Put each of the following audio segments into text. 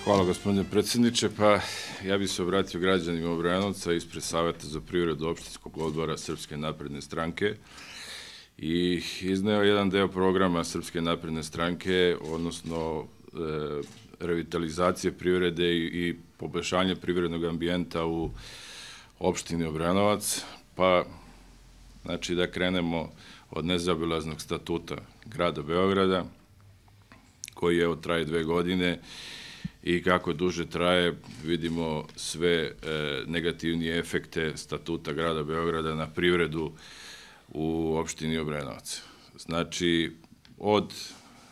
Hvala, gospodine predsjedniče. Pa ja bih se obratio građanima Obrenovca ispred Saveta za privredu opštinskog odbora Srpske napredne stranke i izneo jedan deo programa Srpske napredne stranke, odnosno revitalizacije privrede i poboljšanje privrednog ambijenta u opštini Obrenovac. Pa, znači da krenemo od nezaobilaznog statuta grada Beograda, koji evo traje 2 godine, i kako duže traje vidimo sve negativnije efekte statuta grada Beograda na privredu u opštini Obrenovac. Znači, od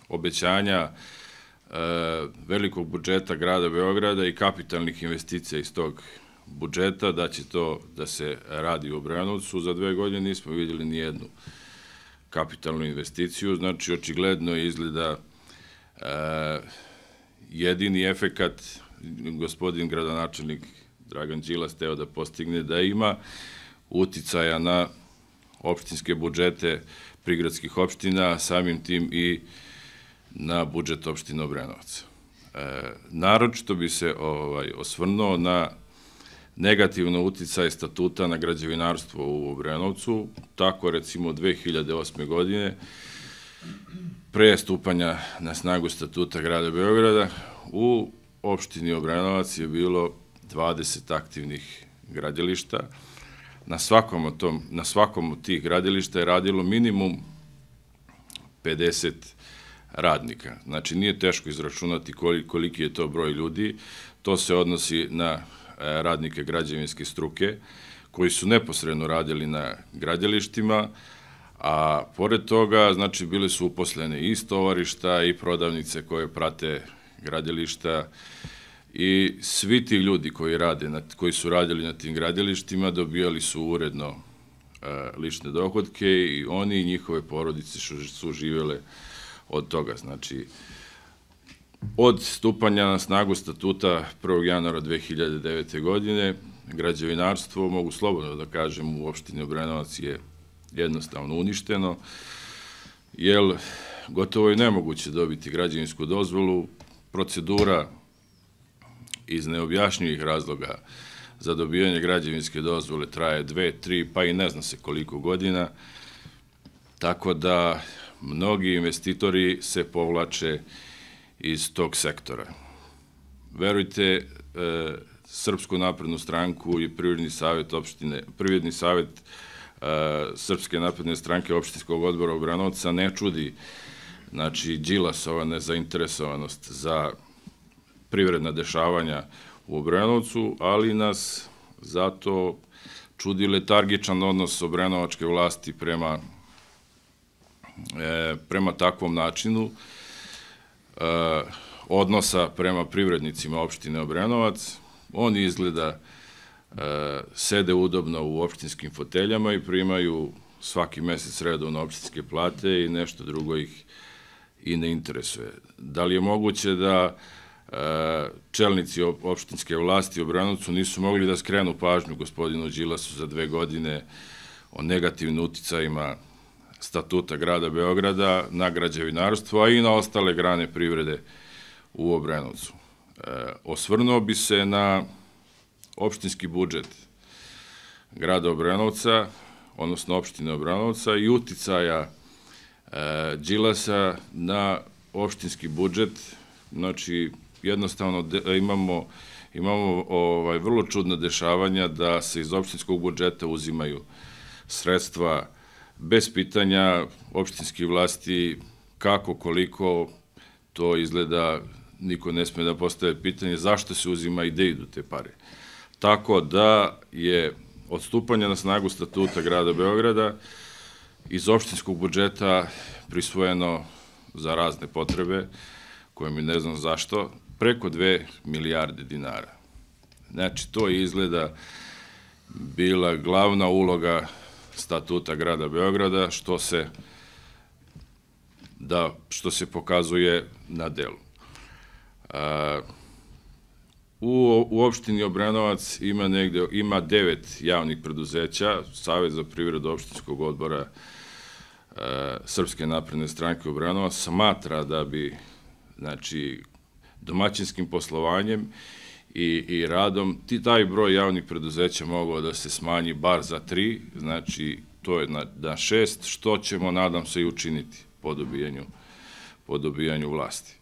obećanja velikog budžeta grada Beograda i kapitalnih investicija iz tog budžeta, da će to da se radi u Obrenovcu, za 2 godine nismo vidjeli ni jednu kapitalnu investiciju. Znači, očigledno izgleda jedini efekat gospodin gradonačelnik Dragan Đilas teo da postigne da ima uticaja na opštinske budžete prigradskih opština, samim tim i na budžet opštine Obrenovac. Naročito bi se osvrnuo na negativno uticaj statuta na građevinarstvo u Obrenovcu. Tako, recimo, 2008. godine, pre stupanja na snagu statuta grada Beograda, u opštini Obrenovac je bilo 20 aktivnih gradilišta. Na svakom od tih gradilišta je radilo minimum 50 radnika. Znači, nije teško izračunati koliki je to broj ljudi. To se odnosi na radnike građevinske struke, koji su neposredno radili na gradilištima, a pored toga, znači, bili su uposlene i stovarišta i prodavnice koje prate gradilišta i svi ti ljudi koji su radili na tim gradilištima dobijali su uredno lične dohodke i oni i njihove porodice su živjele od toga. Znači, od stupanja na snagu statuta 1. januara 2009. godine, građevinarstvo, mogu slobodno da kažem, u opštini Obrenovac je jednostavno uništeno, jer gotovo je nemoguće dobiti građevinsku dozvolu. Procedura iz neobjašnjivih razloga za dobijanje građevinske dozvole traje 2, 3, pa i ne zna se koliko godina, tako da mnogi investitori se povlače iz tog sektora. Verujte, Srpsku naprednu stranku i Privredni savet Srpske napredne stranke opštinskog odbora Obrenovca ne čudi, znači, Đilasova nezainteresovanost za privredna dešavanja u Obrenovcu, ali nas zato čudi letargičan odnos obrenovačke vlasti prema takvom načinu odnosa prema privrednicima opštine Obrenovac. Oni izgleda sede udobno u opštinskim foteljama i primaju svaki mesec redovno opštinske plate i nešto drugo ih i ne interesuje. Da li je moguće da čelnici opštinske vlasti u Obrenovcu nisu mogli da skrenu pažnju gospodinu Đilasu za 2 godine o negativnim uticajima statuta grada Beograda na građevinarstvo, a i na ostale grane privrede u Obrenovcu. Osvrnuo bi se na opštinski budžet grada Obrenovca, odnosno opštine Obrenovca i uticaja Đilasa na opštinski budžet. Znači, jednostavno imamo vrlo čudna dešavanja da se iz opštinskog budžeta uzimaju sredstva bez pitanja opštinskih vlasti, kako, koliko, to izgleda, niko ne sme da postave pitanje zašto se uzima i gde idu te pare. Tako da je od stupanja na snagu statuta grada Beograda iz opštinskog budžeta prisvojeno za razne potrebe, koje mi ne znam zašto, preko 2 milijarde dinara. Znači, to je izgleda bila glavna uloga statuta grada Beograda, što se pokazuje na delu. U opštini Obrenovac ima 9 javnih preduzeća. Savet za privredu opštinskog odbora Srpske napredne stranke Obrenovac smatra da bi, znači, domaćinskim poslovanjem i radom taj broj javnih preduzeća mogao da se smanji bar za 3, znači to je na 6, što ćemo, nadam se, i učiniti po dobijanju vlasti.